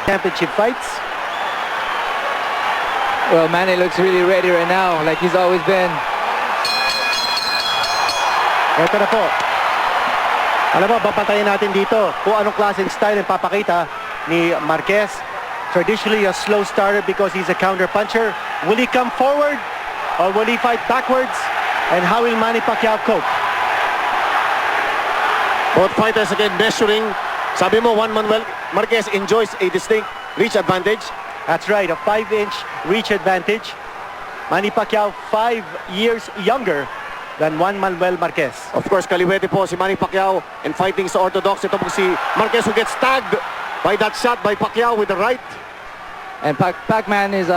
Championship fights. Well, Manny looks really ready right now, like he's always been. Ito na po. Alam mo, papatayin natin dito kung anong klaseng style ang papakita ni Marquez. Traditionally a slow starter because he's a counter puncher. Will he come forward or will he fight backwards? And how will Manny Pacquiao cope? Both fighters again measuring. Sabi mo, Juan Manuel Marquez enjoys a distinct reach advantage. That's right, a 5-inch reach advantage. Manny Pacquiao 5 years younger than Juan Manuel Marquez. Of course, kaliwete po si Manny Pacquiao and fighting sa orthodox. Ito po si Marquez who gets tagged by that shot by Pacquiao with the right. And Pac-Man is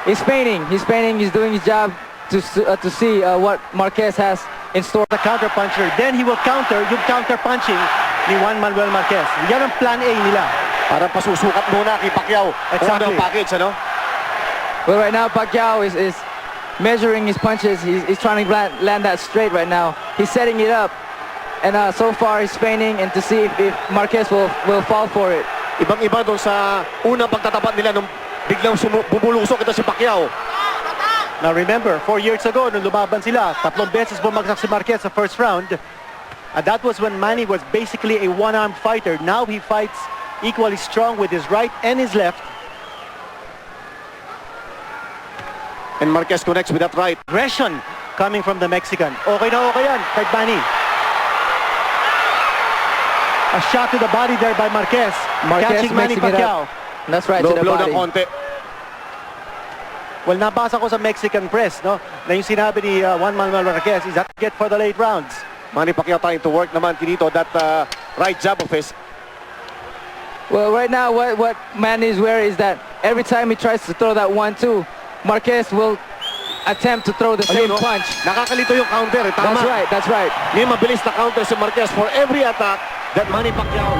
he's feigning. He's feigning. He's doing his job to see what Marquez has in store. The counter puncher, then he will counter yung counter punching ni Juan Manuel Marquez. Yan ang plan A nila. Para pasusukat muna kay Pacquiao. Exactly. Unang package, ano? Well, right now Pacquiao is measuring his punches. He's trying to land that straight right now. He's setting it up, and so far he's feigning and to see if Marquez will fall for it. Ibang-iba doon sa unang pagtatapat nila nung biglang bumulusok ito si Pacquiao. Now remember, 4 years ago, nung lumaban sila, 3 beses bumagsak si Marquez sa first round. And that was when Manny was basically a one-armed fighter. Now he fights equally strong with his right and his left. And Marquez connects with that right. Aggression coming from the Mexican. Okay na okay yan, kahit Manny. A shot to the body there by Marquez. Catching Manny mixing it Pacquiao. up. That's right, Low to the blow ng body. konti. Well, nabasa ko sa Mexican press, no, na yung sinabi ni Juan Manuel Marquez is that get for the late rounds. Manny Pacquiao trying to work naman dito that right jab of his. Well, right now what Manny is aware is that every time he tries to throw that 1-2, Marquez will attempt to throw the same Ayun, no? punch. Nakakalito yung counter. Tama. That's right, that's right. May mabilis na counter si Marquez for every attack that Manny Pacquiao.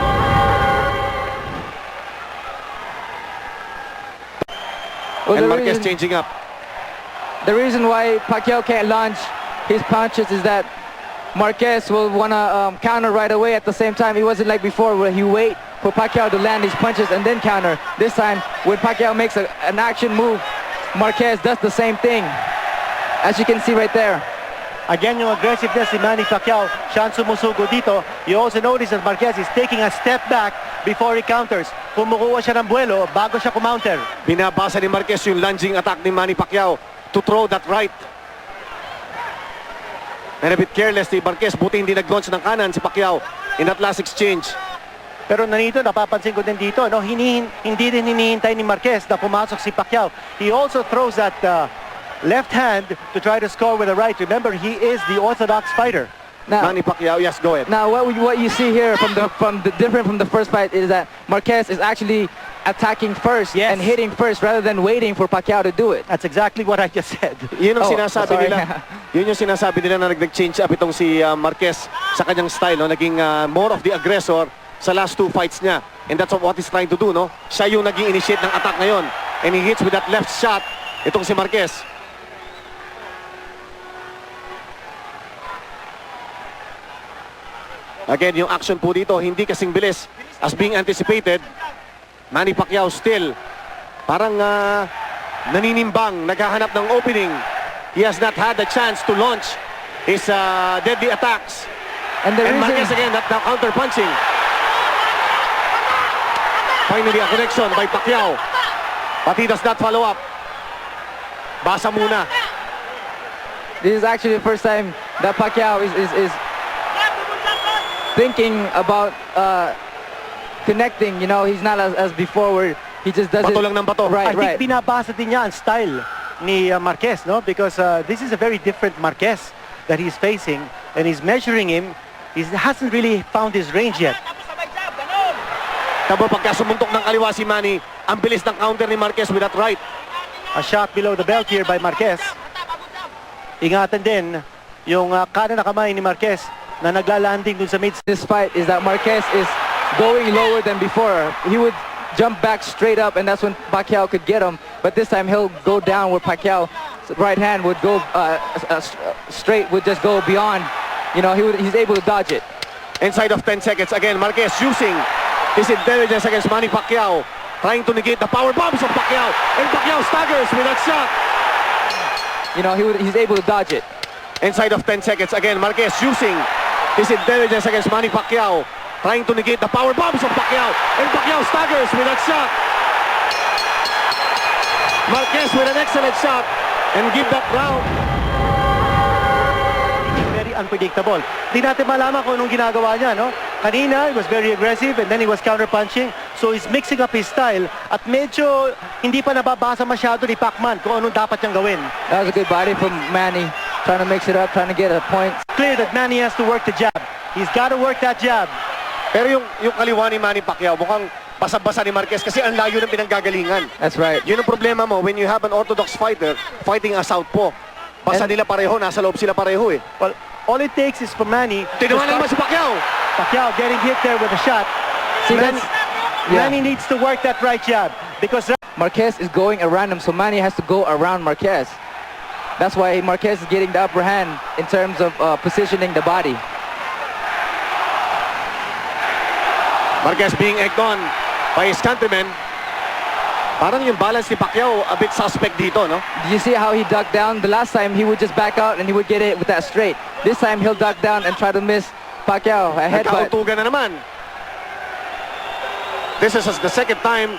Well, And Marquez changing up. The reason why Pacquiao can't launch his punches is that Marquez will want to counter right away at the same time. It wasn't like before where he wait for Pacquiao to land his punches and then counter. This time, when Pacquiao makes an action move, Marquez does the same thing, as you can see right there. Again, yung aggressiveness ni Manny Pacquiao, siya ang sumusugo dito. You also notice that Marquez is taking a step back before he counters. Kumukuha siya ng buwelo bago siya kumounter. Binabasa ni Marquez yung lunging attack ni Manny Pacquiao to throw that right. And a bit careless ni Marquez. Buti hindi nag-launch ng kanan si Pacquiao in that last exchange. Pero nanito, napapansin ko din dito, no, hindi din hinihintay ni Marquez na pumasok si Pacquiao. He also throws that left hand to try to score with the right. Remember, he is the orthodox fighter. Now, Manny Pacquiao, yes, go ahead. now what you see here from the different from the first fight is that Marquez is actually attacking first Yes. and hitting first rather than waiting for Pacquiao to do it. That's exactly what I just said. Yun ang Oh, sinasabi sorry. nila. Yun yung sinasabi nila na nag-change up itong si Marquez sa kanyang style, no? Naging more of the aggressor sa last 2 fights niya. And that's what he's trying to do, no? Siya yung naging initiate ng attack ngayon. And he hits with that left shot itong si Marquez. Again, yung action po dito, hindi kasing bilis as being anticipated. Manny Pacquiao still parang naninimbang, naghahanap ng opening. He has not had the chance to launch his deadly attacks. And the And Marquez reason again, that counter punching. Finally, a connection by Pacquiao. But he does not follow up. Basa muna. this is actually the first time that Pacquiao is thinking about connecting. You know, he's not as before where he just does Bato it. lang ng bato. Right, I think right. binabasa din niya ang style ni Marquez, no? Because this is a very different Marquez that he's facing, and he's measuring him. He hasn't really found his range yet. Tabo pagka sumuntok ng kaliwa si Manny, ang bilis ng counter ni Marquez with that right. A shot below the belt here by Marquez. Ingatan din yung kanan na kamay ni Marquez na naglalanding dun sa mid. This fight is that Marquez is going lower than before. He would jump back straight up, and that's when Pacquiao could get him. But this time he'll go down where Pacquiao's right hand would go straight, would just go beyond. You know, he's able to dodge it. Inside of 10 seconds, again, Marquez using his intelligence against Manny Pacquiao, trying to negate the power bombs of Pacquiao. And Pacquiao staggers with that shot. You know, he's able to dodge it. Inside of 10 seconds, again, Marquez using his intelligence against Manny Pacquiao, trying to negate the power bombs of Pacquiao. And Pacquiao staggers with that shot. Marquez with an excellent shot and give that round. Very unpredictable. Di natin malaman kung anong ginagawa niya, no? Kanina, he was very aggressive and then he was counter-punching. So he's mixing up his style at medyo hindi pa nababasa masyado ni Pacman kung anong dapat niyang gawin. That was a good body from Manny, trying to mix it up, trying to get a point. Clear that Manny has to work the jab. He's got to work that jab. Pero yung kaliwa ni Manny Pacquiao, mukhang basa-basa ni Marquez kasi ang layo ng pinanggagalingan. That's right. Yun ang problema mo when you have an orthodox fighter fighting a southpaw. Basa And- nila pareho, nasa loob sila pareho eh. Well, all it takes is for Manny to Tinawanan naman start- si Pacquiao. Pacquiao getting hit there with a shot. See, Manny, yeah. Manny needs to work that right jab because Marquez is going around him, so Manny has to go around Marquez. That's why Marquez is getting the upper hand in terms of positioning the body. Marquez being egged on by his countrymen. Parang yung balance ni Pacquiao a bit suspect dito, no? Do you see how he ducked down? The last time he would just back out and he would get it with that straight. This time he'll duck down and try to miss Pacquiao a headbutt. Nagkautugan na naman. This is the second time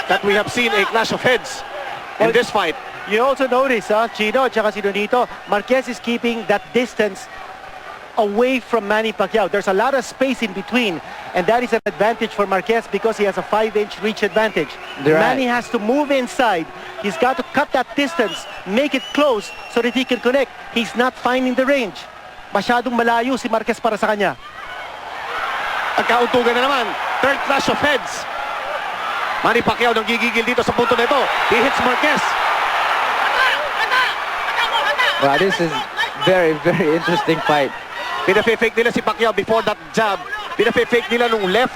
that we have seen a clash of heads in Well, this fight. you also notice, Chino at saka si Donito, Marquez is keeping that distance away from Manny Pacquiao. There's a lot of space in between, and that is an advantage for Marquez because he has a 5-inch reach advantage. Right. Manny has to move inside. He's got to cut that distance, make it close so that he can connect. He's not finding the range. Masyadong malayo si Marquez para sa kanya. Nagkautugan na naman. Third clash of heads. Manny Pacquiao nang gigigil dito sa punto na ito. He hits Marquez. Wow, this is very, very interesting fight. Pinafe-fake nila si Pacquiao before that jab. Pinafe-fake nila nung left,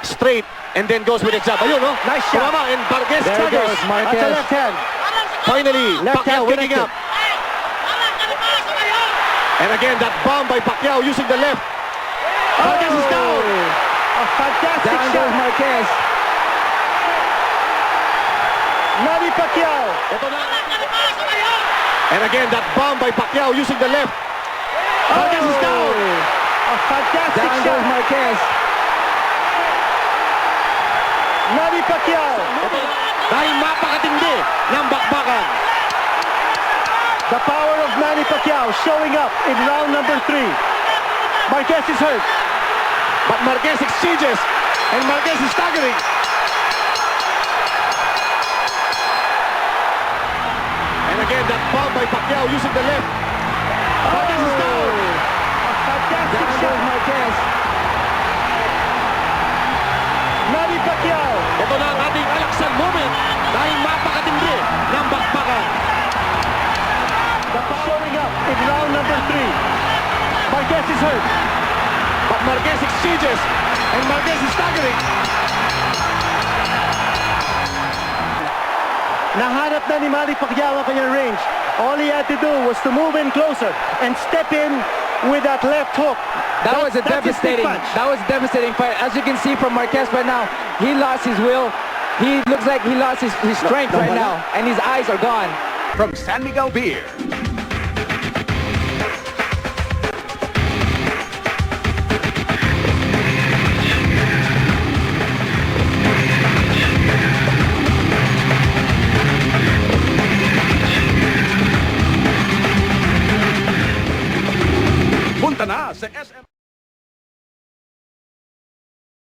straight, and then goes with the jab. Ayun, no? Nice shot. Tumama, and Marquez There he staggers. goes, That's a Marquez. left hand. Finally, Left Pacquiao hand picking connected. up. And again, that bomb by Pacquiao using the left. Marquez is down. A fantastic Down shot. goes Marquez. Manny Pacquiao. Ito na. And again, that bomb by Pacquiao using the left. Marquez is down. A fantastic Down shot. goes Marquez. Manny Pacquiao. Ito na. Dahil mapakatindi ng bakbakan. The power of Manny Pacquiao showing up in round number 3. Marquez is hurt. But Marquez exchanges. And Marquez is staggering. And again, that bomb by Pacquiao using the left. Marquez is down. A fantastic Down shot. goes Marquez. Manny Pacquiao. Ito na ang ating alaksan moment dahil mapakatindi ng bakbakan. The power showing up in round number 3. Marquez is hurt. But Marquez exchanges. And Marquez is staggering. Nahanap na ni Manny Pacquiao ang kanyang range. All he had to do was to move in closer and step in with that left hook. That was a That's his big devastating. punch. That was a devastating fight. As you can see from Marquez right now, he lost his will. He looks like he lost his strength no, right no. now, and his eyes are gone. From San Miguel Beer. Punta na sa SM